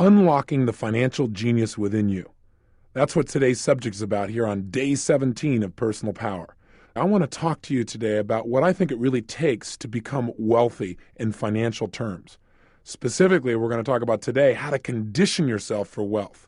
unlocking the financial genius within you. That's what today's subject is about here on day 17 of Personal Power. I want to talk to you today about what I think it really takes to become wealthy in financial terms. Specifically, we're going to talk about today how to condition yourself for wealth.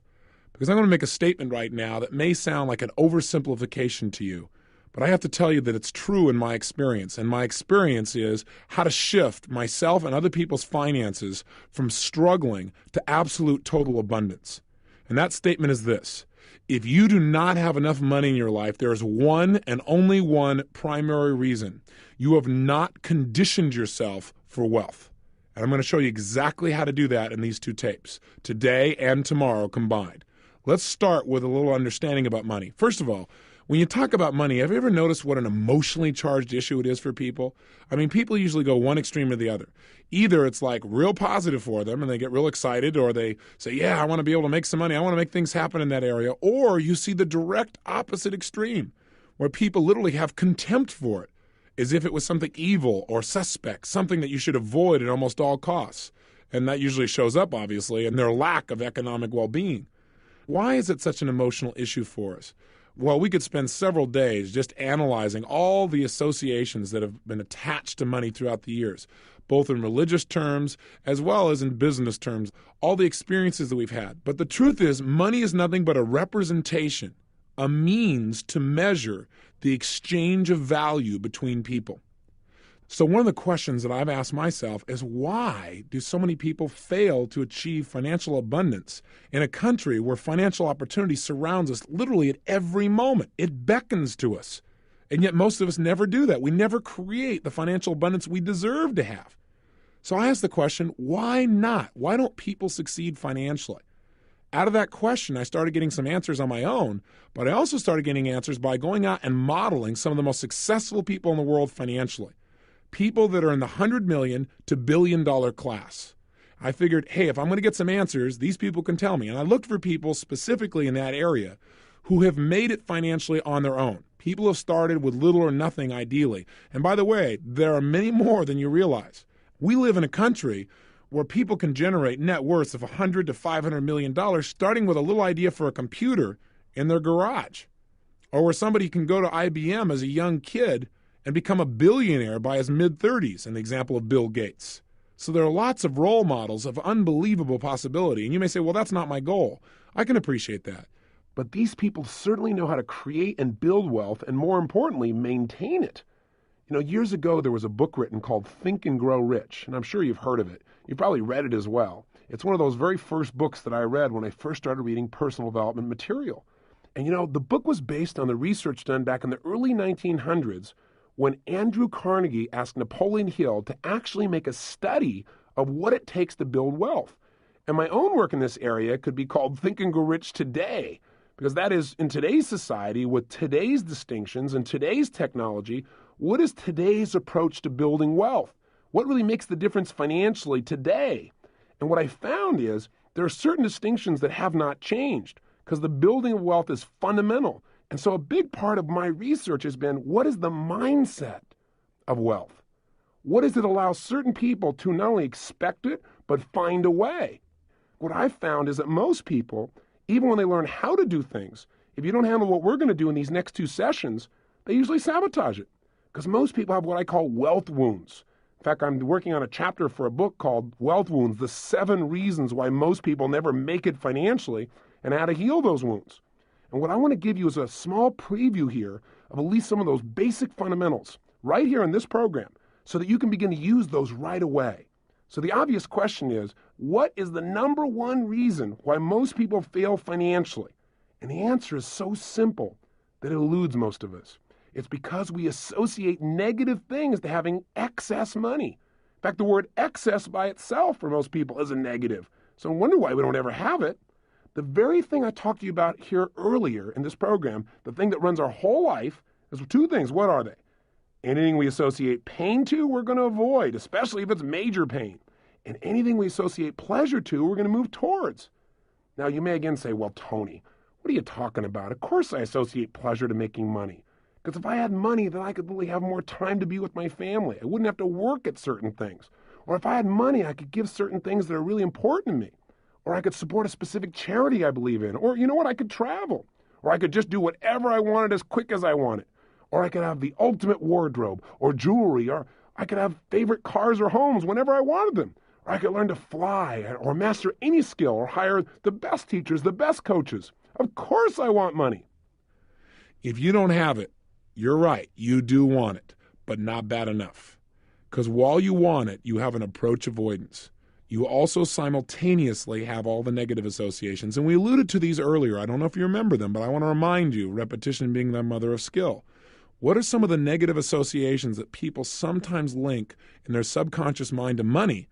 Because I'm going to make a statement right now that may sound like an oversimplification to you, but I have to tell you that it's true in my experience. And my experience is how to shift myself and other people's finances from struggling to absolute total abundance. And that statement is this: if you do not have enough money in your life, there is one and only one primary reason. You have not conditioned yourself for wealth. And I'm going to show you exactly how to do that in these two tapes, today and tomorrow combined. Let's start with a little understanding about money. First of all, when you talk about money, have you ever noticed what an emotionally charged issue it is for people? I mean, people usually go one extreme or the other. Either it's like real positive for them and they get real excited, or they say, yeah, I want to be able to make some money. I want to make things happen in that area. Or you see the direct opposite extreme where people literally have contempt for it as if it was something evil or suspect, something that you should avoid at almost all costs. And that usually shows up, obviously, in their lack of economic well-being. Why is it such an emotional issue for us? Well, we could spend several days just analyzing all the associations that have been attached to money throughout the years, both in religious terms as well as in business terms, all the experiences that we've had. But the truth is, money is nothing but a representation, a means to measure the exchange of value between people. So one of the questions that I've asked myself is, why do so many people fail to achieve financial abundance in a country where financial opportunity surrounds us literally at every moment? It beckons to us. And yet most of us never do that. We never create the financial abundance we deserve to have. So I asked the question, why not? Why don't people succeed financially? Out of that question, I started getting some answers on my own, but I also started getting answers by going out and modeling some of the most successful people in the world financially. People that are in the $100 million to $1 billion class. I figured, hey, if I'm going to get some answers, these people can tell me. And I looked for people specifically in that area who have made it financially on their own. People have started with little or nothing, ideally. And by the way, there are many more than you realize. We live in a country where people can generate net worths of $100 to $500 million, starting with a little idea for a computer in their garage. Or where somebody can go to IBM as a young kid and become a billionaire by his mid-30s, in the example of Bill Gates. So there are lots of role models of unbelievable possibility. And you may say, well, that's not my goal. I can appreciate that. But these people certainly know how to create and build wealth, and more importantly, maintain it. You know, years ago, there was a book written called Think and Grow Rich, and I'm sure you've heard of it. You've probably read it as well. It's one of those very first books that I read when I first started reading personal development material. And you know, the book was based on the research done back in the early 1900s when Andrew Carnegie asked Napoleon Hill to actually make a study of what it takes to build wealth. And my own work in this area could be called Think and Grow Rich Today, because that is, in today's society, with today's distinctions and today's technology, what is today's approach to building wealth? What really makes the difference financially today? And what I found is there are certain distinctions that have not changed, because the building of wealth is fundamental. And so a big part of my research has been, what is the mindset of wealth? What does it allow certain people to not only expect it, but find a way? What I've found is that most people, even when they learn how to do things, if you don't handle what we're going to do in these next two sessions, they usually sabotage it. Because most people have what I call wealth wounds. In fact, I'm working on a chapter for a book called Wealth Wounds, the 7 reasons why most people never make it financially and how to heal those wounds. And what I want to give you is a small preview here of at least some of those basic fundamentals right here in this program so that you can begin to use those right away. So the obvious question is, what is the number one reason why most people fail financially? And the answer is so simple that it eludes most of us. It's because we associate negative things to having excess money. In fact, the word excess by itself for most people is a negative. So I wonder why we don't ever have it. The very thing I talked to you about here earlier in this program, the thing that runs our whole life, is 2 things. What are they? Anything we associate pain to, we're going to avoid, especially if it's major pain. And anything we associate pleasure to, we're going to move towards. Now, you may again say, well, Tony, what are you talking about? Of course I associate pleasure to making money. Because if I had money, then I could really have more time to be with my family. I wouldn't have to work at certain things. Or if I had money, I could give certain things that are really important to me. Or I could support a specific charity I believe in. Or you know what? I could travel. Or I could just do whatever I wanted as quick as I wanted. Or I could have the ultimate wardrobe or jewelry. Or I could have favorite cars or homes whenever I wanted them. Or I could learn to fly or master any skill or hire the best teachers, the best coaches. Of course I want money. If you don't have it, you're right. You do want it, but not bad enough. Because while you want it, you have an approach avoidance. You also simultaneously have all the negative associations. And we alluded to these earlier. I don't know if you remember them, but I want to remind you, repetition being the mother of skill. What are some of the negative associations that people sometimes link in their subconscious mind to money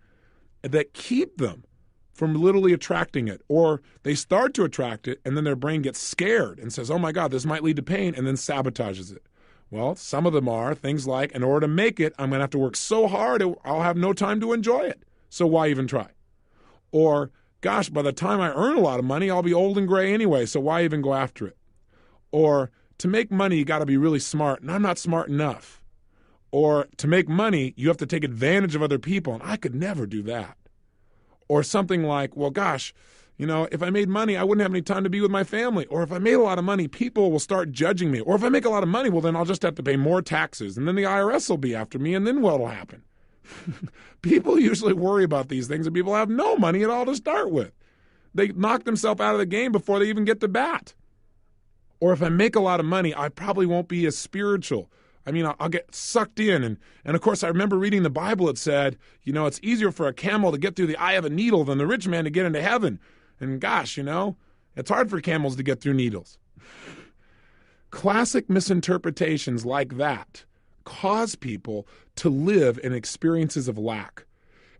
that keep them from literally attracting it? Or they start to attract it, and then their brain gets scared and says, oh my God, this might lead to pain, and then sabotages it. Well, some of them are things like, in order to make it, I'm going to have to work so hard, I'll have no time to enjoy it. So why even try? Or, gosh, by the time I earn a lot of money, I'll be old and gray anyway, so why even go after it? Or, to make money, you got to be really smart, and I'm not smart enough. Or, to make money, you have to take advantage of other people, and I could never do that. Or something like, well, gosh, you know, if I made money, I wouldn't have any time to be with my family. Or if I made a lot of money, people will start judging me. Or if I make a lot of money, well, then I'll just have to pay more taxes, and then the IRS will be after me, and then what'll happen? People usually worry about these things, and people have no money at all to start with. They knock themselves out of the game before they even get to bat. Or if I make a lot of money, I probably won't be as spiritual. I mean, I'll get sucked in. And of course, I remember reading the Bible. It said, you know, it's easier for a camel to get through the eye of a needle than the rich man to get into heaven. And gosh, you know, it's hard for camels to get through needles. Classic misinterpretations like that cause people to live in experiences of lack.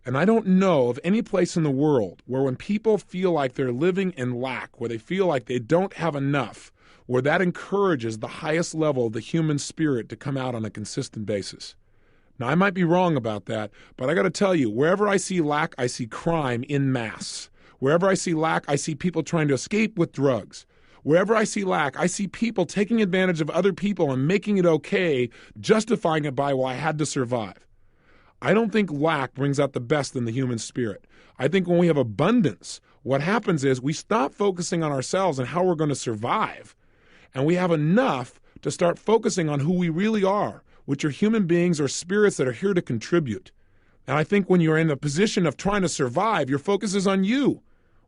And I don't know of any place in the world where when people feel like they're living in lack, where they feel like they don't have enough, where that encourages the highest level of the human spirit to come out on a consistent basis. Now, I might be wrong about that, but I got to tell you, wherever I see lack, I see crime in mass. Wherever I see lack, I see people trying to escape with drugs. Wherever I see lack, I see people taking advantage of other people and making it okay, justifying it by, well, I had to survive. I don't think lack brings out the best in the human spirit. I think when we have abundance, what happens is we stop focusing on ourselves and how we're going to survive, and we have enough to start focusing on who we really are, which are human beings or spirits that are here to contribute. And I think when you're in a position of trying to survive, your focus is on you.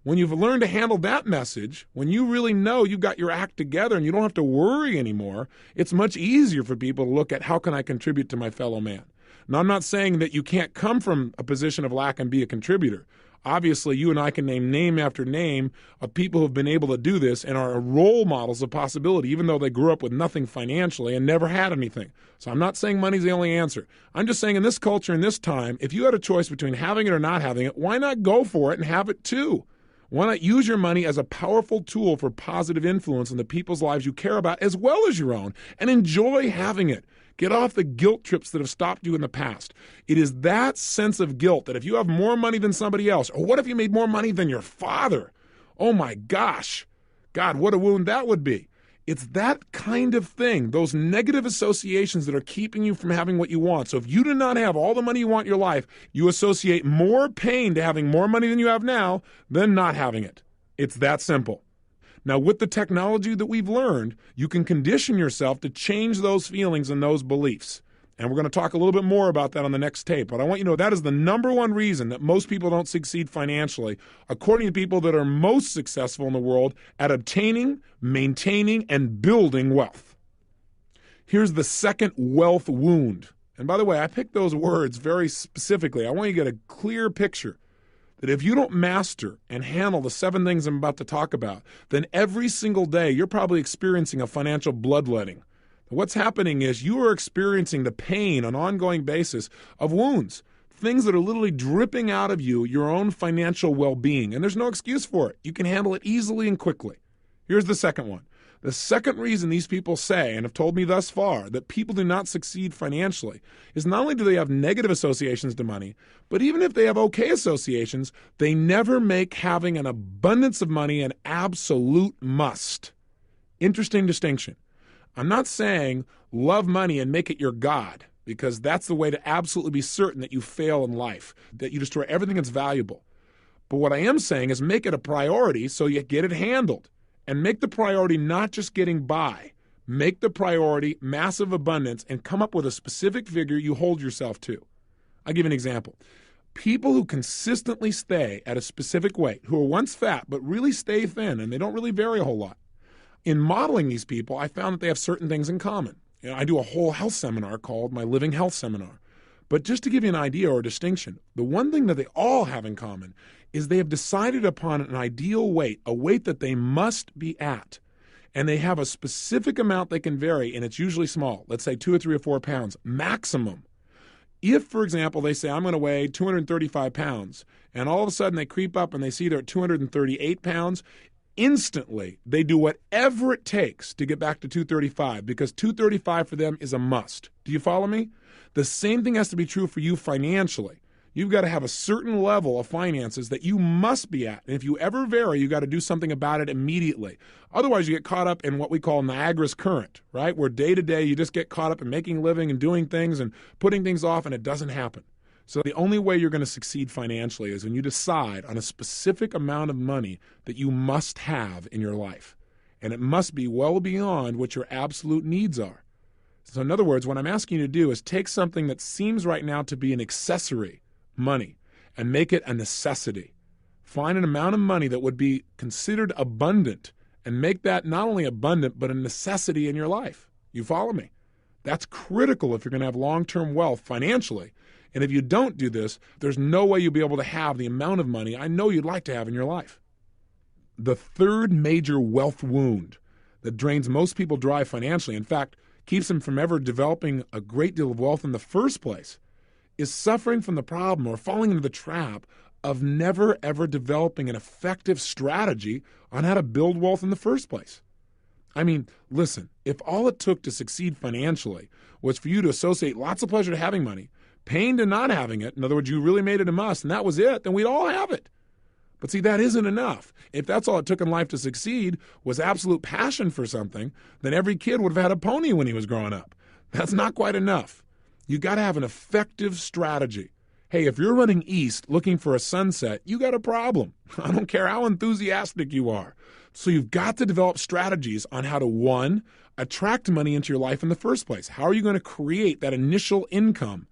When you've learned to handle that message, when you really know you've got your act together and you don't have to worry anymore, it's much easier for people to look at how can I contribute to my fellow man. Now, I'm not saying that you can't come from a position of lack and be a contributor. Obviously, you and I can name after name of people who have been able to do this and are role models of possibility, even though they grew up with nothing financially and never had anything. So I'm not saying money's the only answer. I'm just saying in this culture, in this time, if you had a choice between having it or not having it, why not go for it and have it too? Why not use your money as a powerful tool for positive influence in the people's lives you care about as well as your own, and enjoy having it? Get off the guilt trips that have stopped you in the past. It is that sense of guilt that if you have more money than somebody else, or what if you made more money than your father? Oh my gosh, God, what a wound that would be. It's that kind of thing, those negative associations that are keeping you from having what you want. So if you do not have all the money you want in your life, you associate more pain to having more money than you have now than not having it. It's that simple. Now, with the technology that we've learned, you can condition yourself to change those feelings and those beliefs. And we're going to talk a little bit more about that on the next tape. But I want you to know that is the number one reason that most people don't succeed financially, according to people that are most successful in the world at obtaining, maintaining, and building wealth. Here's the second wealth wound. And by the way, I picked those words very specifically. I want you to get a clear picture that if you don't master and handle the 7 things I'm about to talk about, then every single day you're probably experiencing a financial bloodletting. What's happening is you are experiencing the pain on an ongoing basis of wounds, things that are literally dripping out of you, your own financial well-being, and there's no excuse for it. You can handle it easily and quickly. Here's the second one. The second reason these people say, and have told me thus far, that people do not succeed financially is not only do they have negative associations to money, but even if they have okay associations, they never make having an abundance of money an absolute must. Interesting distinction. I'm not saying love money and make it your God, because that's the way to absolutely be certain that you fail in life, that you destroy everything that's valuable. But what I am saying is make it a priority so you get it handled. And make the priority not just getting by. Make the priority massive abundance and come up with a specific figure you hold yourself to. I'll give you an example. People who consistently stay at a specific weight, who are once fat but really stay thin and they don't really vary a whole lot. In modeling these people, I found that they have certain things in common. I do a whole health seminar called my Living Health Seminar. But just to give you an idea or a distinction, the one thing that they all have in common is they have decided upon an ideal weight, a weight that they must be at. And they have a specific amount they can vary, and it's usually small. Let's say 2 or 3 or 4 pounds, maximum. If, for example, they say, I'm going to weigh 235 pounds, and all of a sudden they creep up and they see they're at 238 pounds, instantly they do whatever it takes to get back to 235 because 235 for them is a must. Do you follow me? The same thing has to be true for you financially. You've got to have a certain level of finances that you must be at. And if you ever vary, you've got to do something about it immediately. Otherwise, you get caught up in what we call Niagara's current, right? Where day to day, you just get caught up in making a living and doing things and putting things off, and it doesn't happen. So the only way you're going to succeed financially is when you decide on a specific amount of money that you must have in your life. And it must be well beyond what your absolute needs are. So in other words, what I'm asking you to do is take something that seems right now to be an accessory, money, and make it a necessity. Find an amount of money that would be considered abundant and make that not only abundant, but a necessity in your life. You follow me? That's critical if you're going to have long-term wealth financially. And if you don't do this, there's no way you'll be able to have the amount of money I know you'd like to have in your life. The third major wealth wound that drains most people dry financially, in fact, keeps them from ever developing a great deal of wealth in the first place, is suffering from the problem or falling into the trap of never ever developing an effective strategy on how to build wealth in the first place. I mean, listen, if all it took to succeed financially was for you to associate lots of pleasure to having money, pain to not having it, in other words, you really made it a must, and that was it, then we'd all have it. But see, that isn't enough. If that's all it took in life to succeed was absolute passion for something, then every kid would have had a pony when he was growing up. That's not quite enough. You got to have an effective strategy. Hey, if you're running east looking for a sunset, you got a problem. I don't care how enthusiastic you are. So you've got to develop strategies on how to, 1, attract money into your life in the first place. How are you going to create that initial income?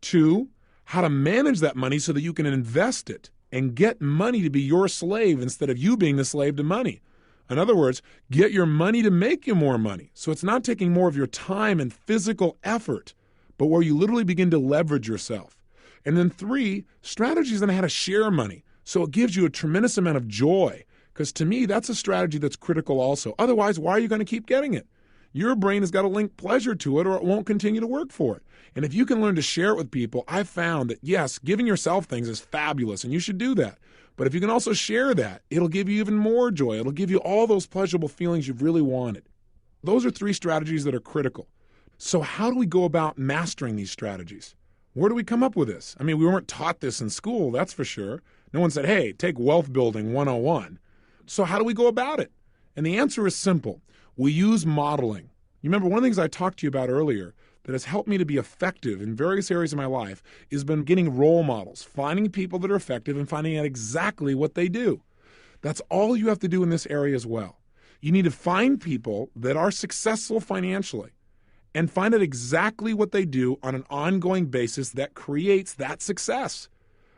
2, how to manage that money so that you can invest it and get money to be your slave instead of you being the slave to money. In other words, get your money to make you more money. So it's not taking more of your time and physical effort, but where you literally begin to leverage yourself. And then 3, strategies on how to share money. So it gives you a tremendous amount of joy. Because to me, that's a strategy that's critical also. Otherwise, why are you going to keep getting it? Your brain has got to link pleasure to it or it won't continue to work for it. And if you can learn to share it with people, I've found that, yes, giving yourself things is fabulous and you should do that. But if you can also share that, it'll give you even more joy. It'll give you all those pleasurable feelings you've really wanted. Those are 3 strategies that are critical. So how do we go about mastering these strategies? Where do we come up with this? I mean, we weren't taught this in school, that's for sure. No one said, hey, take Wealth Building 101. So how do we go about it? And the answer is simple. We use modeling. You remember one of the things I talked to you about earlier that has helped me to be effective in various areas of my life has been getting role models, finding people that are effective and finding out exactly what they do. That's all you have to do in this area as well. You need to find people that are successful financially and find out exactly what they do on an ongoing basis that creates that success.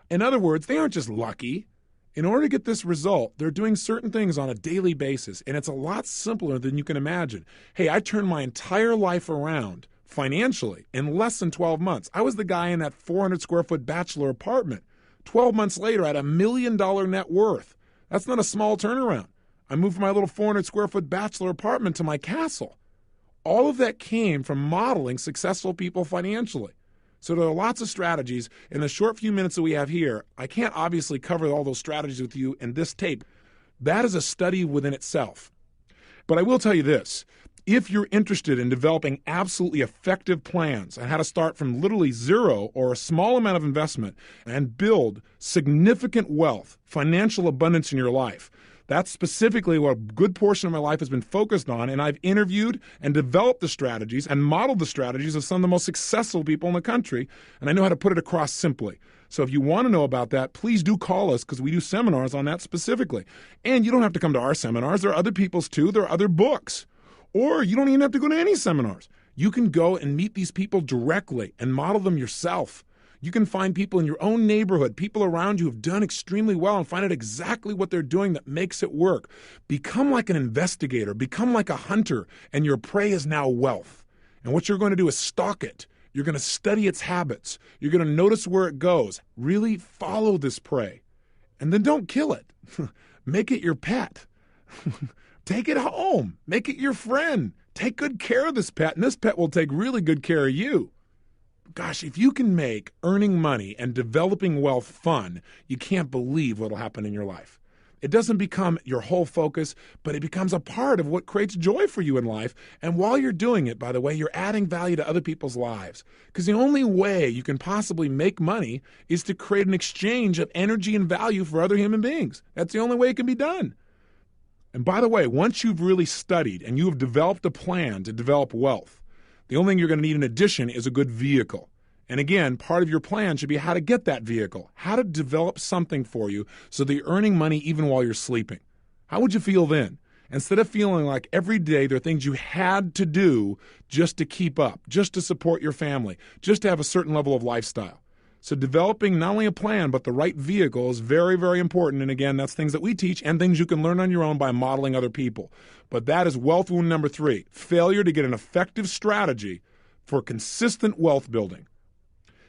In other words, they aren't just lucky. In order to get this result, they're doing certain things on a daily basis, and it's a lot simpler than you can imagine. Hey, I turned my entire life around financially in less than 12 months. I was the guy in that 400 square foot bachelor apartment. 12 months later, I had $1 million net worth. That's not a small turnaround. I moved from my little 400 square foot bachelor apartment to my castle. All of that came from modeling successful people financially. So there are lots of strategies. In the short few minutes that we have here, I can't obviously cover all those strategies with you in this tape. That is a study within itself. But I will tell you this. If you're interested in developing absolutely effective plans on how to start from literally zero or a small amount of investment and build significant wealth, financial abundance in your life, That's specifically what a good portion of my life has been focused on, and I've interviewed and developed the strategies and modeled the strategies of some of the most successful people in the country, and I know how to put it across simply. So if you want to know about that, please do call us because we do seminars on that specifically. And you don't have to come to our seminars. There are other people's too. There are other books. Or you don't even have to go to any seminars. You can go and meet these people directly and model them yourself. You can find people in your own neighborhood, people around you who have done extremely well, and find out exactly what they're doing that makes it work. Become like an investigator, become like a hunter, and your prey is now wealth. And what you're going to do is stalk it. You're going to study its habits. You're going to notice where it goes. Really follow this prey. And then don't kill it. Make it your pet. Take it home. Make it your friend. Take good care of this pet, and this pet will take really good care of you. Gosh, if you can make earning money and developing wealth fun, you can't believe what will happen in your life. It doesn't become your whole focus, but it becomes a part of what creates joy for you in life. And while you're doing it, by the way, you're adding value to other people's lives. Because the only way you can possibly make money is to create an exchange of energy and value for other human beings. That's the only way it can be done. And by the way, once you've really studied and you have developed a plan to develop wealth, the only thing you're going to need in addition is a good vehicle. And again, part of your plan should be how to get that vehicle, how to develop something for you so that you're earning money even while you're sleeping. How would you feel then? Instead of feeling like every day there are things you had to do just to keep up, just to support your family, just to have a certain level of lifestyle. So developing not only a plan, but the right vehicle is very, very important. And again, that's things that we teach and things you can learn on your own by modeling other people. But that is wealth wound number 3, failure to get an effective strategy for consistent wealth building.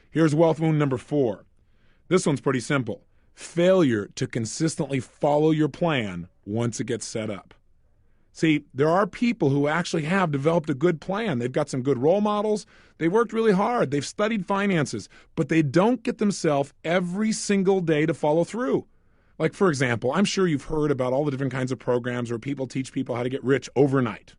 Here's wealth wound number 4. This one's pretty simple. Failure to consistently follow your plan once it gets set up. See, there are people who actually have developed a good plan. They've got some good role models. They worked really hard. They've studied finances, but they don't get themselves every single day to follow through. Like, for example, I'm sure you've heard about all the different kinds of programs where people teach people how to get rich overnight.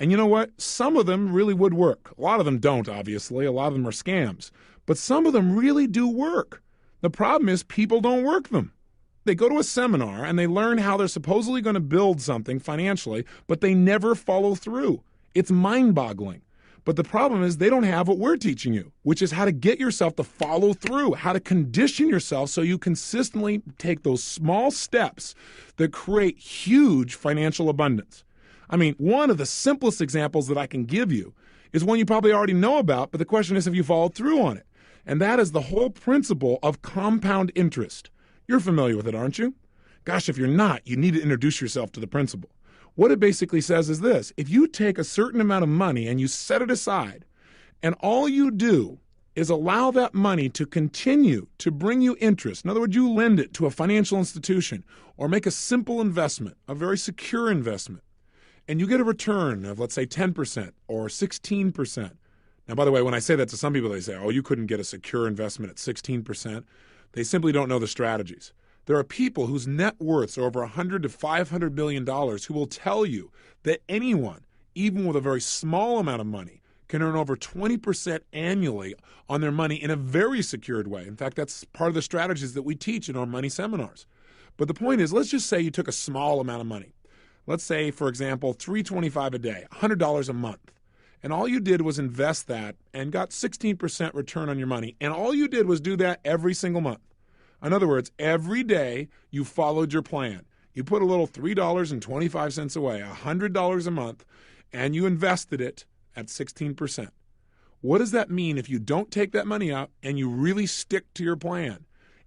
And you know what? Some of them really would work. A lot of them don't, obviously. A lot of them are scams. But some of them really do work. The problem is people don't work them. They go to a seminar and they learn how they're supposedly going to build something financially, but they never follow through. It's mind-boggling. But the problem is they don't have what we're teaching you, which is how to get yourself to follow through, how to condition yourself so you consistently take those small steps that create huge financial abundance. I mean, one of the simplest examples that I can give you is one you probably already know about, but the question is, have you followed through on it? And that is the whole principle of compound interest. You're familiar with it, aren't you? Gosh, if you're not, you need to introduce yourself to the principle. What it basically says is this: if you take a certain amount of money and you set it aside, and all you do is allow that money to continue to bring you interest, in other words, you lend it to a financial institution or make a simple investment, a very secure investment, and you get a return of, let's say, 10% or 16%. Now, by the way, when I say that to some people, they say, oh, you couldn't get a secure investment at 16%. They simply don't know the strategies. There are people whose net worths are over $100 to $500 million who will tell you that anyone, even with a very small amount of money, can earn over 20% annually on their money in a very secured way. In fact, that's part of the strategies that we teach in our money seminars. But the point is, let's just say you took a small amount of money. Let's say, for example, $325 a day, $100 a month. And all you did was invest that and got 16% return on your money. And all you did was do that every single month. In other words, every day you followed your plan. You put a little $3.25 away, $100 a month, and you invested it at 16%. What does that mean if you don't take that money out and you really stick to your plan?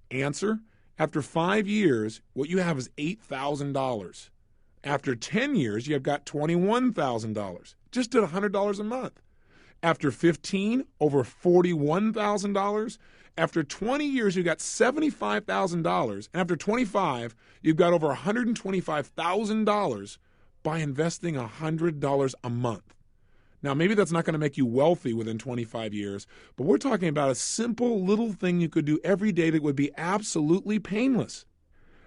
Answer: after 5 years, what you have is $8,000. After 10 years, you've got $21,000, just at $100 a month. After 15, over $41,000. After 20 years, you've got $75,000. And after 25, you've got over $125,000 by investing $100 a month. Now, maybe that's not going to make you wealthy within 25 years, but we're talking about a simple little thing you could do every day that would be absolutely painless.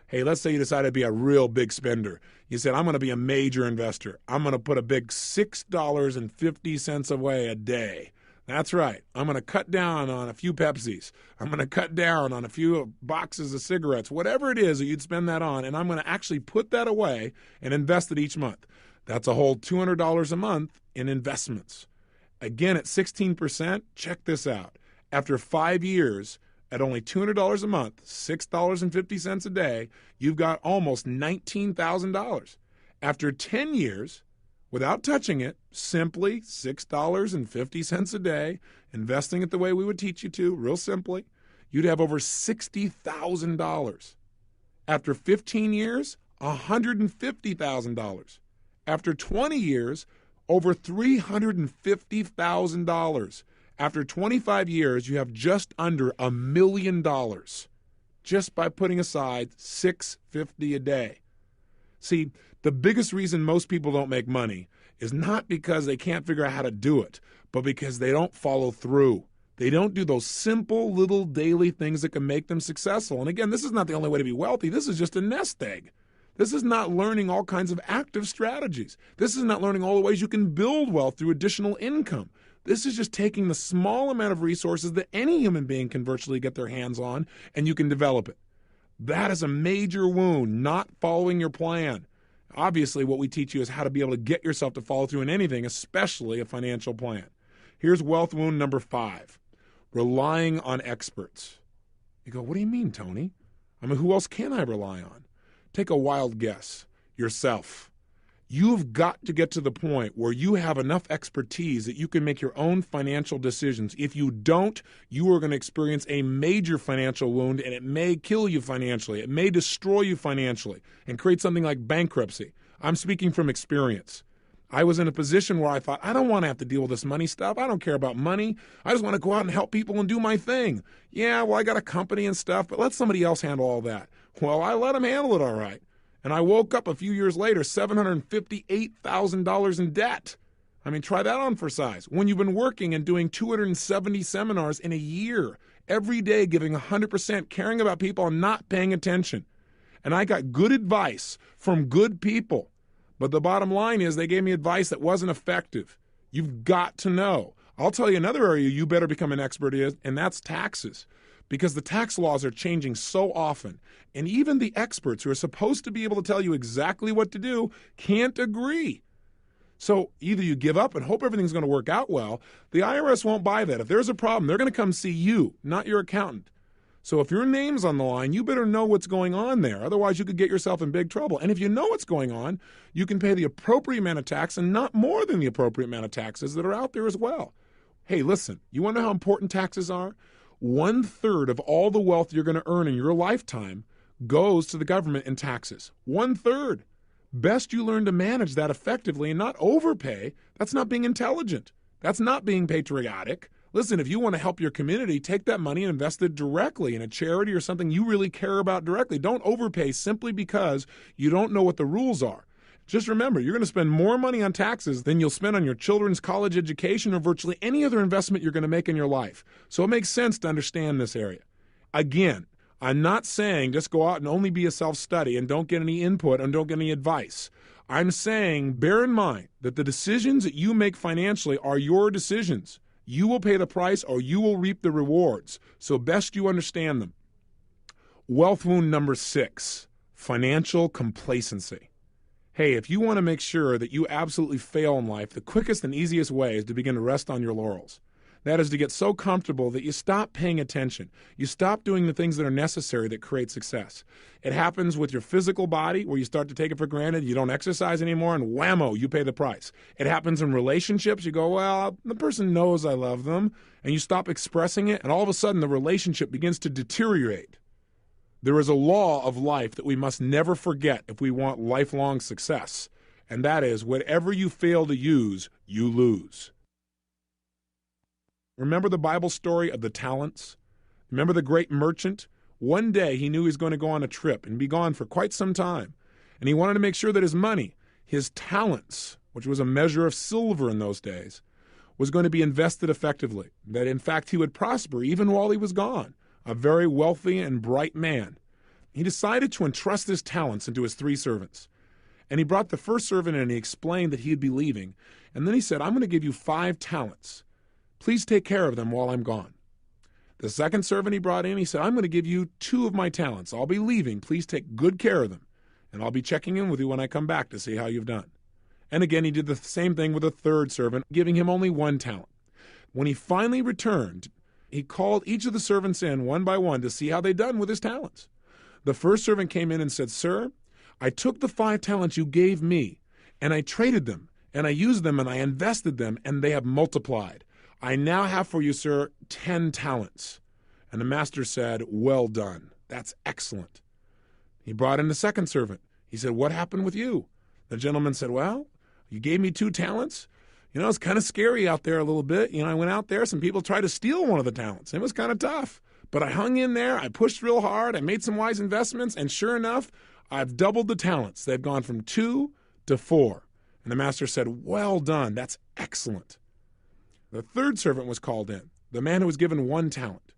Hey, let's say you decided to be a real big spender. You said, I'm going to be a major investor. I'm going to put a big $6.50 away a day. That's right. I'm going to cut down on a few Pepsis. I'm going to cut down on a few boxes of cigarettes, whatever it is that you'd spend that on, and I'm going to actually put that away and invest it each month. That's a whole $200 a month in investments. Again, at 16%, check this out. After 5 years, at only $200 a month, $6.50 a day, you've got almost $19,000. After 10 years, without touching it, simply $6.50 a day, investing it the way we would teach you to, real simply, you'd have over $60,000. After 15 years, $150,000. After 20 years, over $350,000. After 25 years, you have just under $1 million just by putting aside $6.50 a day. See, the biggest reason most people don't make money is not because they can't figure out how to do it, but because they don't follow through. They don't do those simple little daily things that can make them successful. And again, this is not the only way to be wealthy. This is just a nest egg. This is not learning all kinds of active strategies. This is not learning all the ways you can build wealth through additional income. This is just taking the small amount of resources that any human being can virtually get their hands on, and you can develop it. That is a major wound, not following your plan. Obviously, what we teach you is how to be able to get yourself to follow through in anything, especially a financial plan. Here's wealth wound number 5, relying on experts. You go, what do you mean, Tony? I mean, who else can I rely on? Take a wild guess. Yourself. You've got to get to the point where you have enough expertise that you can make your own financial decisions. If you don't, you are going to experience a major financial wound, and it may kill you financially. It may destroy you financially and create something like bankruptcy. I'm speaking from experience. I was in a position where I thought, I don't want to have to deal with this money stuff. I don't care about money. I just want to go out and help people and do my thing. Yeah, well, I got a company and stuff, but let somebody else handle all that. Well, I let them handle it all right. And I woke up a few years later, $758,000 in debt. I mean, try that on for size. When you've been working and doing 270 seminars in a year, every day giving 100%, caring about people and not paying attention. And I got good advice from good people. But the bottom line is they gave me advice that wasn't effective. You've got to know. I'll tell you another area you better become an expert in, and that's taxes. Because the tax laws are changing so often, and even the experts who are supposed to be able to tell you exactly what to do can't agree. So either you give up and hope everything's going to work out well. The IRS won't buy that. If there's a problem, they're going to come see you, not your accountant. So if your name's on the line, you better know what's going on there. Otherwise, you could get yourself in big trouble. And if you know what's going on, you can pay the appropriate amount of tax and not more than the appropriate amount of taxes that are out there as well. Hey, listen, you want to know how important taxes are? 1/3 of all the wealth you're going to earn in your lifetime goes to the government in taxes. 1/3. Best you learn to manage that effectively and not overpay. That's not being intelligent. That's not being patriotic. Listen, if you want to help your community, take that money and invest it directly in a charity or something you really care about directly. Don't overpay simply because you don't know what the rules are. Just remember, you're going to spend more money on taxes than you'll spend on your children's college education or virtually any other investment you're going to make in your life. So it makes sense to understand this area. Again, I'm not saying just go out and only be a self-study and don't get any input and don't get any advice. I'm saying bear in mind that the decisions that you make financially are your decisions. You will pay the price or you will reap the rewards. So best you understand them. Wealth wound number 6, financial complacency. Hey, if you want to make sure that you absolutely fail in life, the quickest and easiest way is to begin to rest on your laurels. That is to get so comfortable that you stop paying attention. You stop doing the things that are necessary that create success. It happens with your physical body where you start to take it for granted. You don't exercise anymore and whammo, you pay the price. It happens in relationships. You go, well, the person knows I love them, and you stop expressing it, and all of a sudden the relationship begins to deteriorate. There is a law of life that we must never forget if we want lifelong success, and that is whatever you fail to use, you lose. Remember the Bible story of the talents? Remember the great merchant? One day he knew he was going to go on a trip and be gone for quite some time, and he wanted to make sure that his money, his talents, which was a measure of silver in those days, was going to be invested effectively, that in fact he would prosper even while he was gone. A very wealthy and bright man. He decided to entrust his talents into his 3 servants. And he brought the first servant in and he explained that he'd be leaving. And then he said, I'm going to give you 5 talents. Please take care of them while I'm gone. The second servant he brought in, he said, I'm going to give you 2 of my talents. I'll be leaving. Please take good care of them. And I'll be checking in with you when I come back to see how you've done. And again, he did the same thing with a third servant, giving him only 1 talent. When he finally returned, he called each of the servants in one by one to see how they'd done with his talents. The first servant came in and said, Sir, I took the 5 talents you gave me, and I traded them, and I used them, and I invested them, and they have multiplied. I now have for you, sir, 10 talents. And the master said, well done. That's excellent. He brought in the second servant. He said, what happened with you? The gentleman said, well, you gave me 2 talents. It's kind of scary out there a little bit. I went out there, some people tried to steal one of the talents. It was kind of tough. But I hung in there, I pushed real hard, I made some wise investments, and sure enough, I've doubled the talents. They've gone from 2 to 4. And the master said, well done, that's excellent. The third servant was called in, the man who was given 1 talent.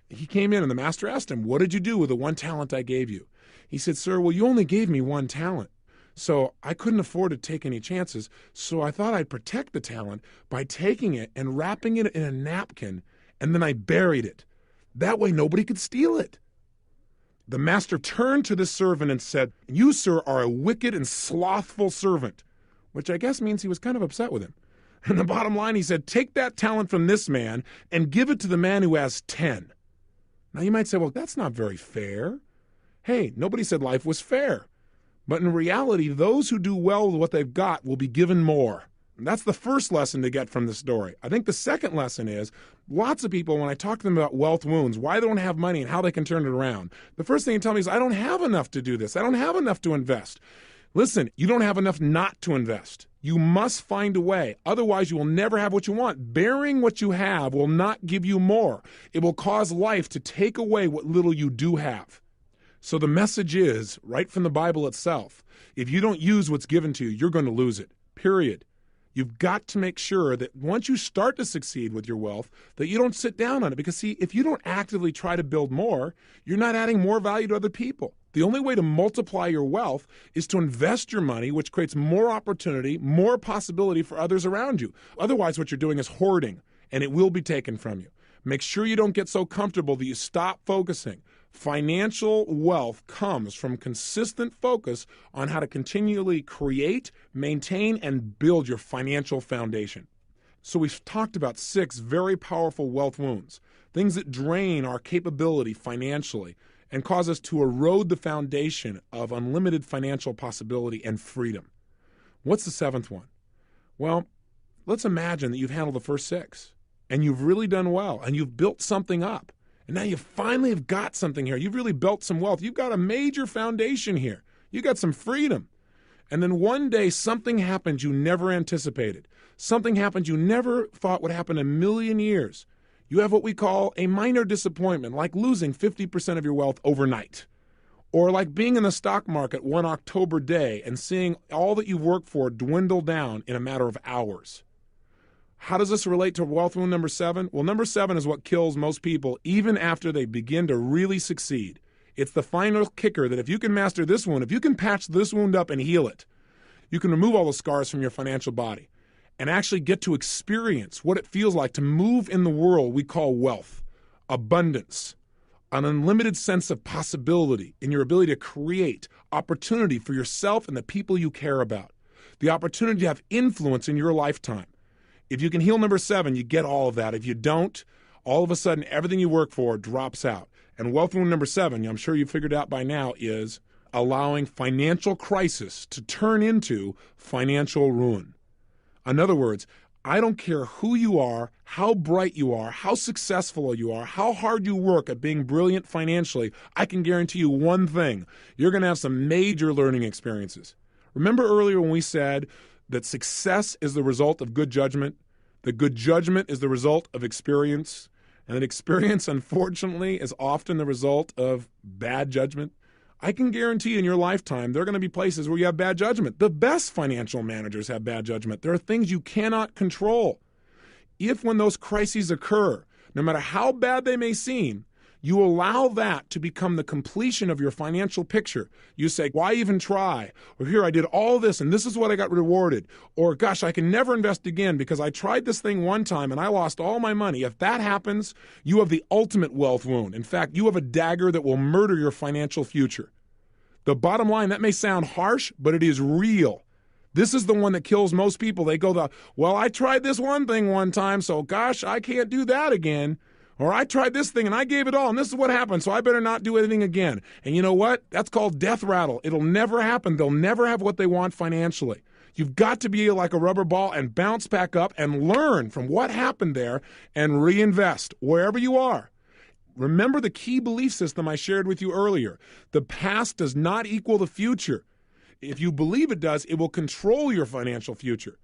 He came in and the master asked him, what did you do with the 1 talent I gave you? He said, sir, well, you only gave me 1 talent. So I couldn't afford to take any chances, so I thought I'd protect the talent by taking it and wrapping it in a napkin, and then I buried it. That way nobody could steal it. The master turned to the servant and said, you, sir, are a wicked and slothful servant, which I guess means he was kind of upset with him. And the bottom line, he said, take that talent from this man and give it to the man who has 10. Now you might say, well, that's not very fair. Hey, nobody said life was fair. But in reality, those who do well with what they've got will be given more. And that's the first lesson to get from the story. I think the second lesson is, lots of people, when I talk to them about wealth wounds, why they don't have money and how they can turn it around, the first thing they tell me is, I don't have enough to do this. I don't have enough to invest. Listen, you don't have enough not to invest. You must find a way. Otherwise, you will never have what you want. Bearing what you have will not give you more. It will cause life to take away what little you do have. So the message is, right from the Bible itself, if you don't use what's given to you, you're going to lose it, period. You've got to make sure that once you start to succeed with your wealth, that you don't sit down on it. Because, see, if you don't actively try to build more, you're not adding more value to other people. The only way to multiply your wealth is to invest your money, which creates more opportunity, more possibility for others around you. Otherwise, what you're doing is hoarding, and it will be taken from you. Make sure you don't get so comfortable that you stop focusing. Financial wealth comes from consistent focus on how to continually create, maintain, and build your financial foundation. So we've talked about 6 very powerful wealth wounds, things that drain our capability financially and cause us to erode the foundation of unlimited financial possibility and freedom. What's the 7th one? Well, let's imagine that you've handled the first 6 and you've really done well and you've built something up. And now you finally have got something here. You've really built some wealth. You've got a major foundation here. You got some freedom. And then one day something happens you never anticipated. Something happens you never thought would happen in a million years. You have what we call a minor disappointment, like losing 50% of your wealth overnight. Or like being in the stock market one October day and seeing all that you've worked for dwindle down in a matter of hours. How does this relate to wealth wound number 7? Well, number 7 is what kills most people even after they begin to really succeed. It's the final kicker that if you can master this wound, if you can patch this wound up and heal it, you can remove all the scars from your financial body and actually get to experience what it feels like to move in the world we call wealth, abundance, an unlimited sense of possibility in your ability to create opportunity for yourself and the people you care about, the opportunity to have influence in your lifetime. If you can heal number 7, you get all of that. If you don't, all of a sudden, everything you work for drops out. And wealth wound number 7, I'm sure you've figured out by now, is allowing financial crisis to turn into financial ruin. In other words, I don't care who you are, how bright you are, how successful you are, how hard you work at being brilliant financially, I can guarantee you one thing. You're going to have some major learning experiences. Remember earlier when we said that success is the result of good judgment, that good judgment is the result of experience, and that experience, unfortunately, is often the result of bad judgment? I can guarantee in your lifetime there are going to be places where you have bad judgment. The best financial managers have bad judgment. There are things you cannot control. If when those crises occur, no matter how bad they may seem, You allow that to become the completion of your financial picture. You say, why even try? Or here, I did all this and this is what I got rewarded. Or gosh, I can never invest again because I tried this thing one time and I lost all my money. If that happens, you have the ultimate wealth wound. In fact, you have a dagger that will murder your financial future. The bottom line, that may sound harsh, but it is real. This is the one that kills most people. They go, well, I tried this one thing one time, so gosh, I can't do that again. Or I tried this thing and I gave it all and this is what happened, so I better not do anything again. And you know what? That's called death rattle. It'll never happen. They'll never have what they want financially. You've got to be like a rubber ball and bounce back up and learn from what happened there and reinvest wherever you are. Remember the key belief system I shared with you earlier. The past does not equal the future. If you believe it does, it will control your financial future.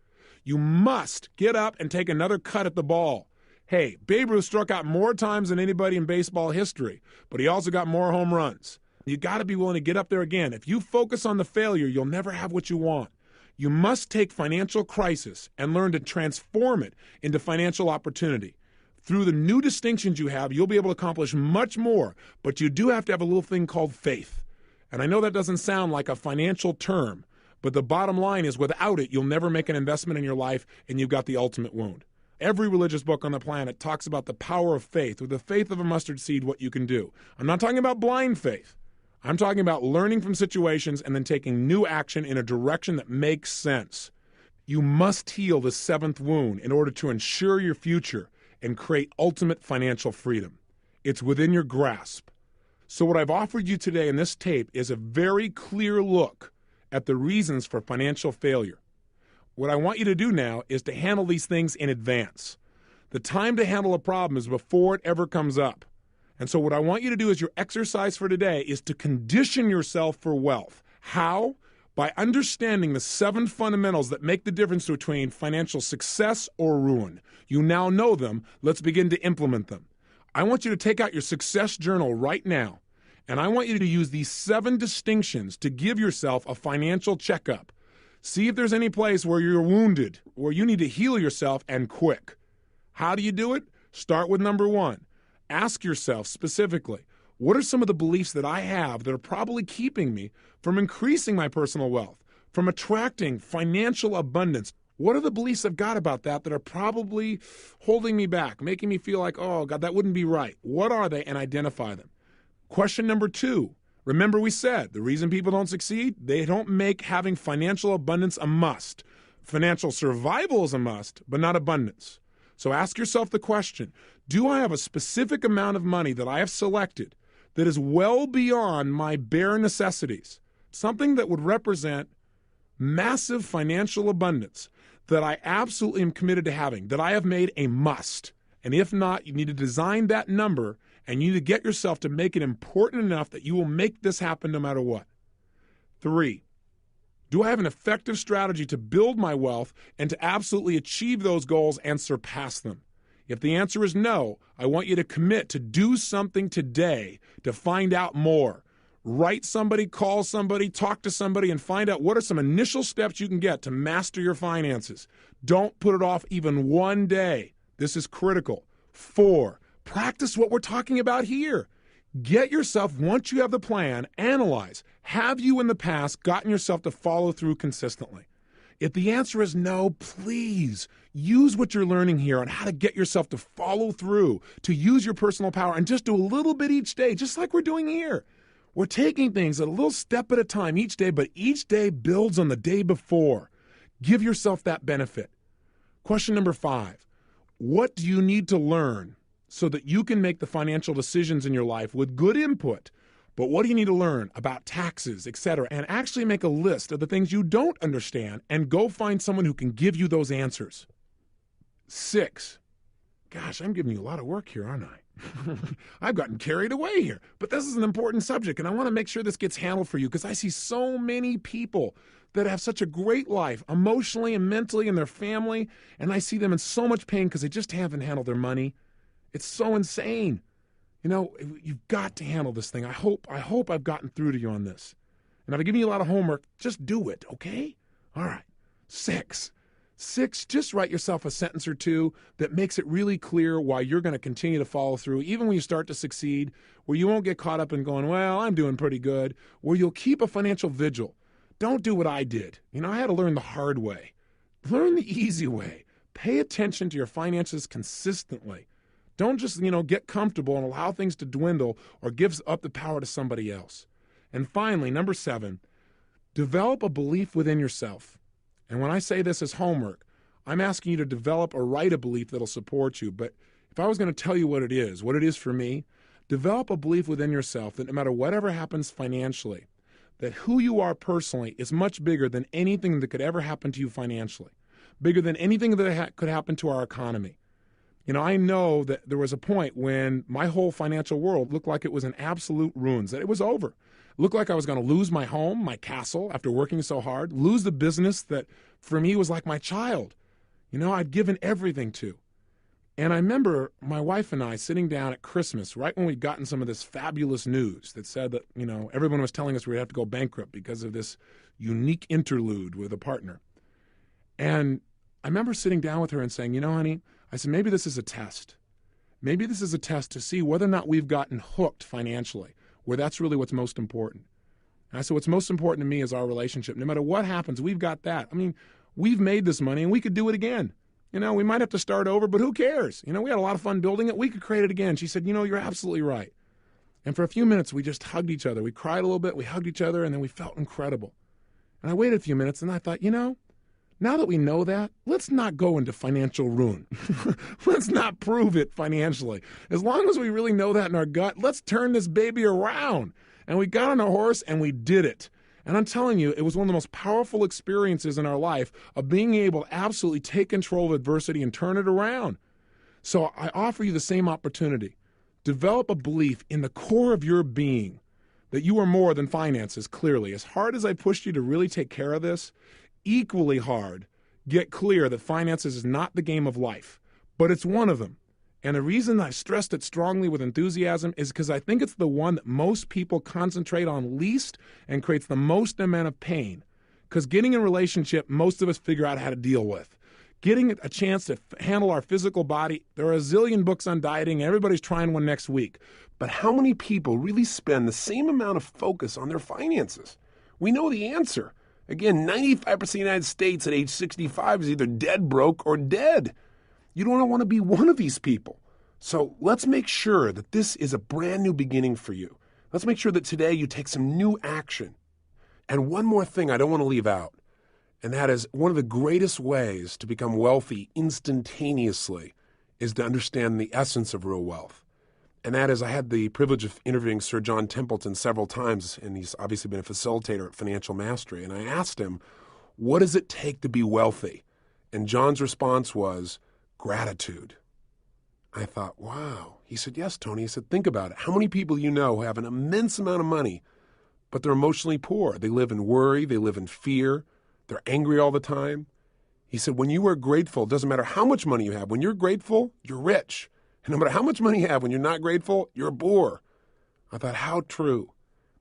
You must get up and take another cut at the ball. Hey, Babe Ruth struck out more times than anybody in baseball history, but he also got more home runs. You got to be willing to get up there again. If you focus on the failure, you'll never have what you want. You must take financial crisis and learn to transform it into financial opportunity. Through the new distinctions you have, you'll be able to accomplish much more, but you do have to have a little thing called faith. And I know that doesn't sound like a financial term, but the bottom line is without it, you'll never make an investment in your life and you've got the ultimate wound. Every religious book on the planet talks about the power of faith. With the faith of a mustard seed, what you can do. I'm not talking about blind faith. I'm talking about learning from situations and then taking new action in a direction that makes sense. You must heal the seventh wound in order to ensure your future and create ultimate financial freedom. It's within your grasp. So what I've offered you today in this tape is a very clear look at the reasons for financial failure. What I want you to do now is to handle these things in advance. The time to handle a problem is before it ever comes up. And so what I want you to do as your exercise for today is to condition yourself for wealth. How? By understanding the 7 fundamentals that make the difference between financial success or ruin. You now know them. Let's begin to implement them. I want you to take out your success journal right now, and I want you to use these 7 distinctions to give yourself a financial checkup. See if there's any place where you're wounded, where you need to heal yourself and quick. How do you do it? Start with number 1. Ask yourself specifically, what are some of the beliefs that I have that are probably keeping me from increasing my personal wealth, from attracting financial abundance? What are the beliefs I've got about that are probably holding me back, making me feel like, oh, God, that wouldn't be right? What are they? And identify them. Question number 2. Remember we said the reason people don't succeed, they don't make having financial abundance a must. Financial survival is a must, but not abundance. So ask yourself the question, do I have a specific amount of money that I have selected that is well beyond my bare necessities? Something that would represent massive financial abundance that I absolutely am committed to having, that I have made a must. And if not, you need to design that number and you need to get yourself to make it important enough that you will make this happen no matter what. 3, do I have an effective strategy to build my wealth and to absolutely achieve those goals and surpass them? If the answer is no, I want you to commit to do something today to find out more. Write somebody, call somebody, talk to somebody, and find out what are some initial steps you can get to master your finances. Don't put it off even one day. This is critical. 4, practice what we're talking about here. Get yourself, once you have the plan, analyze. Have you in the past gotten yourself to follow through consistently? If the answer is no, please use what you're learning here on how to get yourself to follow through, to use your personal power, and just do a little bit each day, just like we're doing here. We're taking things a little step at a time each day, but each day builds on the day before. Give yourself that benefit. Question number 5, what do you need to learn so that you can make the financial decisions in your life with good input? But what do you need to learn about taxes, etc., and actually make a list of the things you don't understand and go find someone who can give you those answers. 6, gosh, I'm giving you a lot of work here, aren't I? I've gotten carried away here, but this is an important subject, and I want to make sure this gets handled for you because I see so many people that have such a great life emotionally and mentally and their family, and I see them in so much pain because they just haven't handled their money. It's so insane. You know, you've got to handle this thing. I hope I've gotten through to you on this. And I've given you a lot of homework. Just do it, okay? All right. 6. 6, just write yourself a sentence or two that makes it really clear why you're going to continue to follow through, even when you start to succeed, where you won't get caught up in going, well, I'm doing pretty good, where you'll keep a financial vigil. Don't do what I did. I had to learn the hard way. Learn the easy way. Pay attention to your finances consistently. Don't just, get comfortable and allow things to dwindle or give up the power to somebody else. And finally, number 7, develop a belief within yourself. And when I say this as homework, I'm asking you to develop or write a belief that'll support you. But if I was going to tell you what it is for me, develop a belief within yourself that no matter whatever happens financially, that who you are personally is much bigger than anything that could ever happen to you financially, bigger than anything that could happen to our economy. I know that there was a point when my whole financial world looked like it was in absolute ruins, that it was over. It looked like I was going to lose my home, my castle, after working so hard, lose the business that for me was like my child. I'd given everything to. And I remember my wife and I sitting down at Christmas, right when we'd gotten some of this fabulous news that said that, everyone was telling us we'd have to go bankrupt because of this unique interlude with a partner. And I remember sitting down with her and saying, honey, I said, maybe this is a test. Maybe this is a test to see whether or not we've gotten hooked financially, where that's really what's most important. And I said, what's most important to me is our relationship. No matter what happens, we've got that. We've made this money and we could do it again. We might have to start over, but who cares? We had a lot of fun building it. We could create it again. She said, you're absolutely right. And for a few minutes, we just hugged each other. We cried a little bit, we hugged each other, and then we felt incredible. And I waited a few minutes and I thought, now that we know that, let's not go into financial ruin. Let's not prove it financially. As long as we really know that in our gut, let's turn this baby around. And we got on a horse and we did it. And I'm telling you, it was one of the most powerful experiences in our life of being able to absolutely take control of adversity and turn it around. So I offer you the same opportunity. Develop a belief in the core of your being that you are more than finances, clearly. As hard as I pushed you to really take care of this, equally hard, get clear that finances is not the game of life, but it's one of them. And the reason I stressed it strongly with enthusiasm is because I think it's the one that most people concentrate on least and creates the most amount of pain. Because getting in a relationship, most of us figure out how to deal with. Getting a chance to handle our physical body, there are a zillion books on dieting, and everybody's trying one next week. But how many people really spend the same amount of focus on their finances? We know the answer. Again, 95% of the United States at age 65 is either dead broke or dead. You don't want to be one of these people. So let's make sure that this is a brand new beginning for you. Let's make sure that today you take some new action. And one more thing I don't want to leave out, and that is one of the greatest ways to become wealthy instantaneously is to understand the essence of real wealth. And that is, I had the privilege of interviewing Sir John Templeton several times, and he's obviously been a facilitator at Financial Mastery. And I asked him, what does it take to be wealthy? And John's response was, gratitude. I thought, wow. He said, yes, Tony. He said, think about it. How many people you know who have an immense amount of money, but they're emotionally poor? They live in worry. They live in fear. They're angry all the time. He said, when you are grateful, it doesn't matter how much money you have. When you're grateful, you're rich. And no matter how much money you have, when you're not grateful, you're poor. I thought, how true.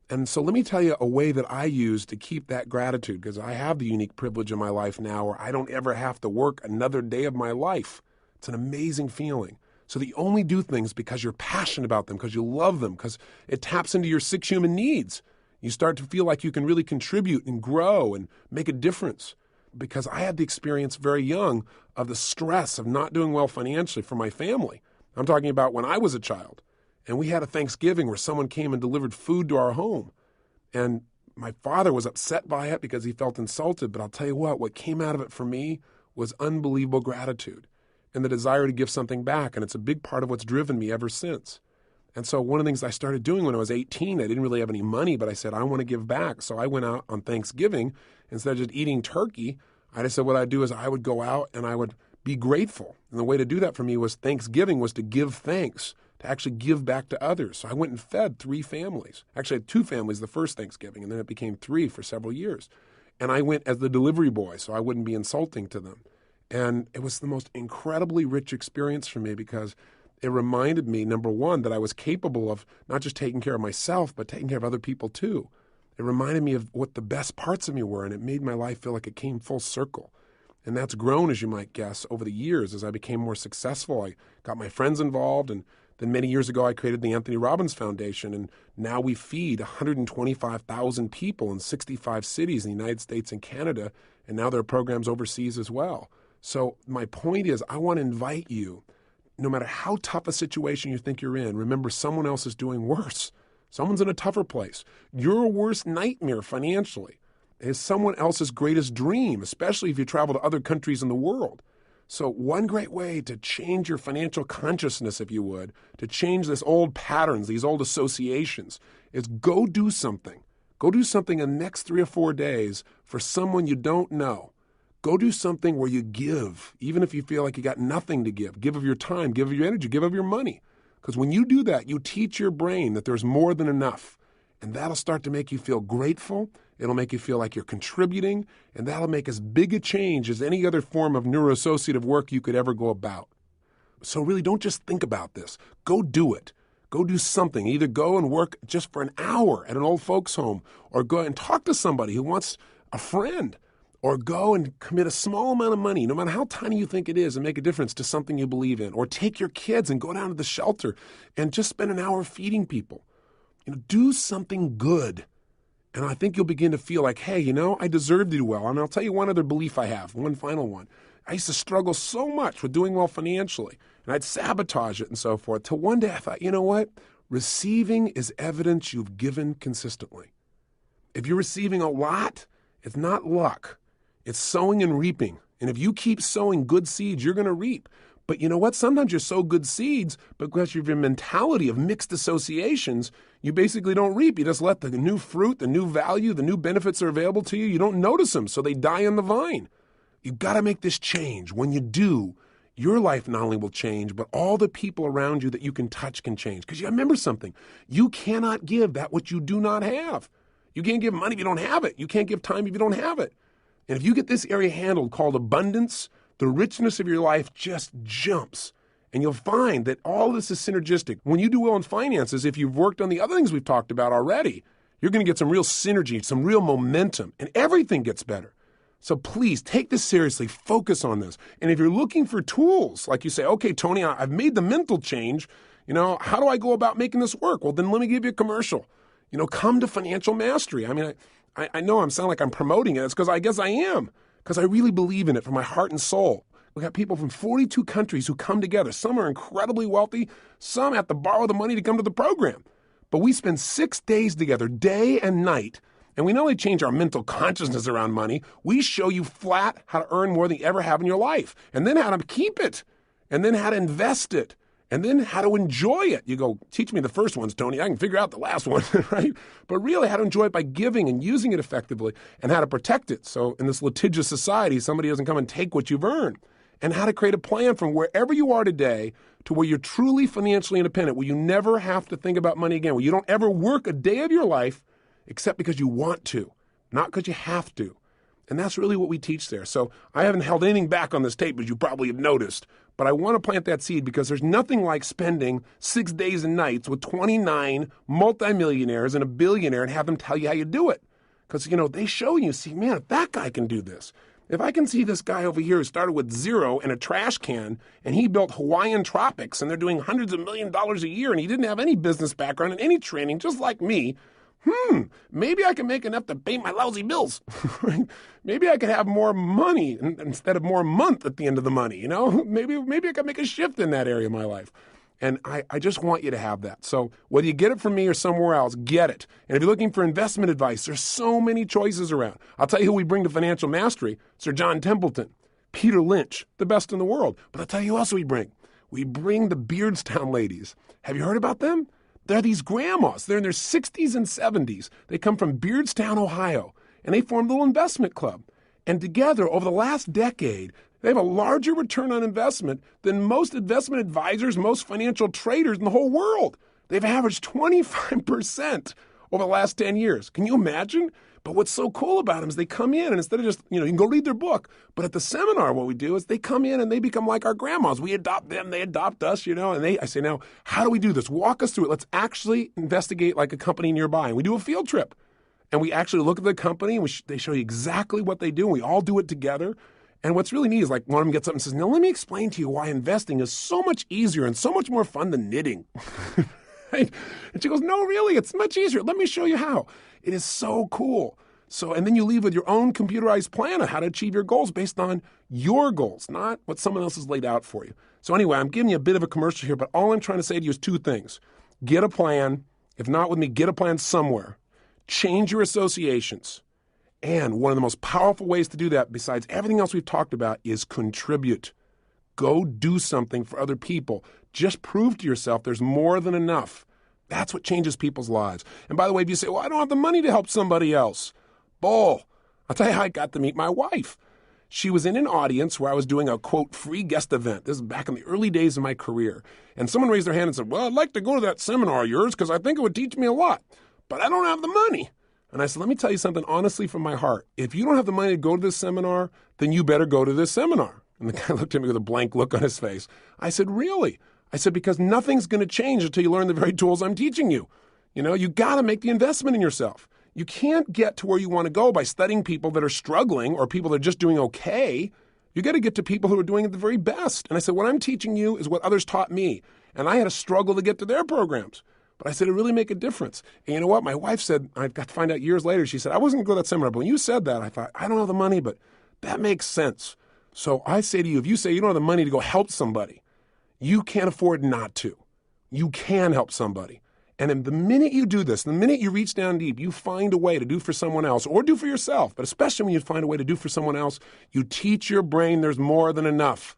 And so let me tell you a way that I use to keep that gratitude, because I have the unique privilege in my life now where I don't ever have to work another day of my life. It's an amazing feeling. So that you only do things because you're passionate about them, because you love them, because it taps into your 6 human needs. You start to feel like you can really contribute and grow and make a difference. Because I had the experience very young of the stress of not doing well financially for my family. I'm talking about when I was a child, and we had a Thanksgiving where someone came and delivered food to our home. And my father was upset by it because he felt insulted. But I'll tell you what came out of it for me was unbelievable gratitude and the desire to give something back. And it's a big part of what's driven me ever since. And so one of the things I started doing when I was 18, I didn't really have any money, but I said, I want to give back. So I went out on Thanksgiving. Instead of just eating turkey, I just said what I'd do is I would go out and I would be grateful. And the way to do that for me was Thanksgiving was to give thanks, to actually give back to others. So I went and fed 3 families. Actually, I had 2 families the first Thanksgiving, and then it became 3 for several years. And I went as the delivery boy, so I wouldn't be insulting to them. And it was the most incredibly rich experience for me because it reminded me, number one, that I was capable of not just taking care of myself, but taking care of other people too. It reminded me of what the best parts of me were, and it made my life feel like it came full circle. And that's grown, as you might guess, over the years. As I became more successful, I got my friends involved. And then many years ago, I created the Anthony Robbins Foundation. And now we feed 125,000 people in 65 cities in the United States and Canada. And now there are programs overseas as well. So my point is, I want to invite you, no matter how tough a situation you think you're in, remember someone else is doing worse. Someone's in a tougher place. Your worst nightmare financially is someone else's greatest dream, especially if you travel to other countries in the world. So one great way to change your financial consciousness, if you would, to change this old patterns, these old associations, is go do something. Go do something in the next 3 or 4 days for someone you don't know. Go do something where you give, even if you feel like you got nothing to give. Give of your time, give of your energy, give of your money. Because when you do that, you teach your brain that there's more than enough. And that'll start to make you feel grateful. It'll make you feel like you're contributing. And that'll make as big a change as any other form of neuroassociative work you could ever go about. So really, don't just think about this. Go do it. Go do something. Either go and work just for an hour at an old folks' home, or go and talk to somebody who wants a friend, or go and commit a small amount of money, no matter how tiny you think it is, and make a difference to something you believe in. Or take your kids and go down to the shelter and just spend an hour feeding people. Do something good. And I think you'll begin to feel like, hey, I deserve to do well. And I'll tell you one other belief I have, one final one. I used to struggle so much with doing well financially, and I'd sabotage it and so forth, till one day I thought, you know what? Receiving is evidence you've given consistently. If you're receiving a lot, it's not luck. It's sowing and reaping. And if you keep sowing good seeds, you're going to reap. But you know what? Sometimes you sow good seeds, but because of your mentality of mixed associations, you basically don't reap. You just let the new fruit, the new value, the new benefits are available to you. You don't notice them, so they die on the vine. You've got to make this change. When you do, your life not only will change, but all the people around you that you can touch can change. Because you remember something. You cannot give that which you do not have. You can't give money if you don't have it. You can't give time if you don't have it. And if you get this area handled called abundance, the richness of your life just jumps. And you'll find that all this is synergistic. When you do well in finances, if you've worked on the other things we've talked about already, you're going to get some real synergy, some real momentum, and everything gets better. So please take this seriously. Focus on this. And if you're looking for tools, like you say, okay, Tony, I've made the mental change. How do I go about making this work? Well, then let me give you a commercial. Come to Financial Mastery. I mean, I know I'm sounding like I'm promoting it. It's because I guess I am. Because I really believe in it from my heart and soul. We got people from 42 countries who come together. Some are incredibly wealthy. Some have to borrow the money to come to the program. But we spend 6 days together, day and night. And we not only change our mental consciousness around money, we show you flat how to earn more than you ever have in your life. And then how to keep it. And then how to invest it. And then how to enjoy it. You go, teach me the first ones, Tony. I can figure out the last one, right? But really how to enjoy it by giving and using it effectively, and how to protect it. So in this litigious society, somebody doesn't come and take what you've earned. And how to create a plan from wherever you are today to where you're truly financially independent, where you never have to think about money again, where you don't ever work a day of your life except because you want to, not because you have to. And that's really what we teach there. So I haven't held anything back on this tape, as you probably have noticed. But I want to plant that seed because there's nothing like spending 6 days and nights with 29 multimillionaires and a billionaire and have them tell you how you do it. Because, they show you, see, man, if that guy can do this, if I can see this guy over here who started with zero in a trash can and he built Hawaiian Tropics and they're doing hundreds of $millions a year and he didn't have any business background and any training, just like me, maybe I can make enough to pay my lousy bills. Maybe I could have more money instead of more month at the end of the money, Maybe I could make a shift in that area of my life. And I just want you to have that. So whether you get it from me or somewhere else, get it. And if you're looking for investment advice, there's so many choices around. I'll tell you who we bring to Financial Mastery. Sir John Templeton, Peter Lynch, the best in the world. But I'll tell you who else we bring. We bring the Beardstown ladies. Have you heard about them? They're these grandmas. They're in their 60s and 70s. They come from Beardstown, Ohio, and they formed a little investment club. And together, over the last decade, they have a larger return on investment than most investment advisors, most financial traders in the whole world. They've averaged 25% over the last 10 years. Can you imagine? But what's so cool about them is they come in and instead of just, you can go read their book. But at the seminar, what we do is they come in and they become like our grandmas. We adopt them, they adopt us, and I say, now, how do we do this? Walk us through it. Let's actually investigate like a company nearby. And we do a field trip. And we actually look at the company and they show you exactly what they do. And we all do it together. And what's really neat is like one of them gets up and says, now let me explain to you why investing is so much easier and so much more fun than knitting. Right? And she goes, no, really, it's much easier. Let me show you how. It is so cool. So, and then you leave with your own computerized plan of how to achieve your goals based on your goals, not what someone else has laid out for you. So anyway, I'm giving you a bit of a commercial here, but all I'm trying to say to you is two things. Get a plan. If not with me, get a plan somewhere. Change your associations. And one of the most powerful ways to do that, besides everything else we've talked about, is contribute. Go do something for other people. Just prove to yourself there's more than enough. That's what changes people's lives. And by the way, if you say, well, I don't have the money to help somebody else. Bull. I'll tell you how I got to meet my wife. She was in an audience where I was doing a, quote, free guest event. This is back in the early days of my career. And someone raised their hand and said, well, I'd like to go to that seminar of yours because I think it would teach me a lot. But I don't have the money. And I said, let me tell you something honestly from my heart. If you don't have the money to go to this seminar, then you better go to this seminar. And the guy looked at me with a blank look on his face. I said, really? I said, because nothing's going to change until you learn the very tools I'm teaching you. You know, you got to make the investment in yourself. You can't get to where you want to go by studying people that are struggling or people that are just doing okay. You got to get to people who are doing it the very best. And I said, what I'm teaching you is what others taught me. And I had to struggle to get to their programs. But I said, it really make a difference. And you know what? My wife said, I got to find out years later, she said, I wasn't going to go to that seminar. But when you said that, I thought, I don't have the money, but that makes sense. So I say to you, if you say you don't have the money to go help somebody, you can't afford not to. You can help somebody. And then the minute you do this, the minute you reach down deep, you find a way to do for someone else or do for yourself, but especially when you find a way to do for someone else, you teach your brain there's more than enough.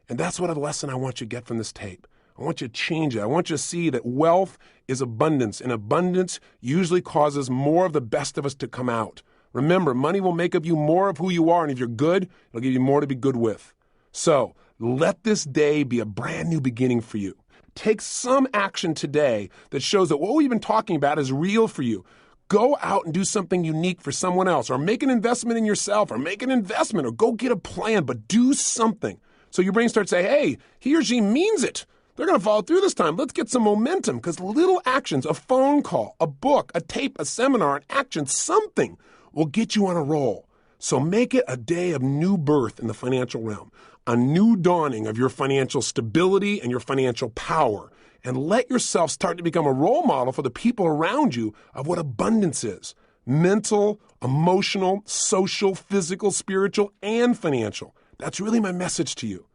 And that's what a lesson I want you to get from this tape. I want you to change it. I want you to see that wealth is abundance, and abundance usually causes more of the best of us to come out. Remember, money will make of you more of who you are, and if you're good, it'll give you more to be good with. So let this day be a brand new beginning for you. Take some action today that shows that what we've been talking about is real for you. Go out and do something unique for someone else, or make an investment in yourself, or make an investment, or go get a plan, but do something. So your brain starts saying, hey, he or she means it. They're going to follow through this time. Let's get some momentum, because little actions, a phone call, a book, a tape, a seminar, an action, something will get you on a roll. So make it a day of new birth in the financial realm, a new dawning of your financial stability and your financial power, and let yourself start to become a role model for the people around you of what abundance is. Mental, emotional, social, physical, spiritual, and financial. That's really my message to you.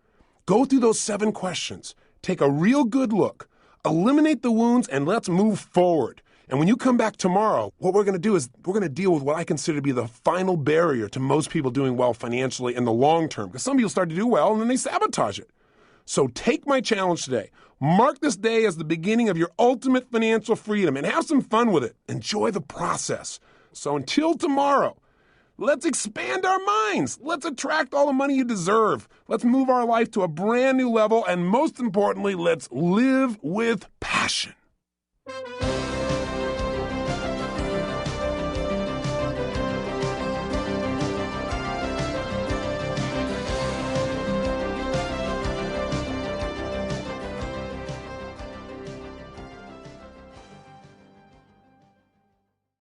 Go through those 7 questions. Take a real good look, eliminate the wounds, and let's move forward. And when you come back tomorrow, what we're going to do is we're going to deal with what I consider to be the final barrier to most people doing well financially in the long term. Because some people start to do well and then they sabotage it. So take my challenge today. Mark this day as the beginning of your ultimate financial freedom and have some fun with it. Enjoy the process. So until tomorrow, let's expand our minds. Let's attract all the money you deserve. Let's move our life to a brand new level. And most importantly, let's live with passion.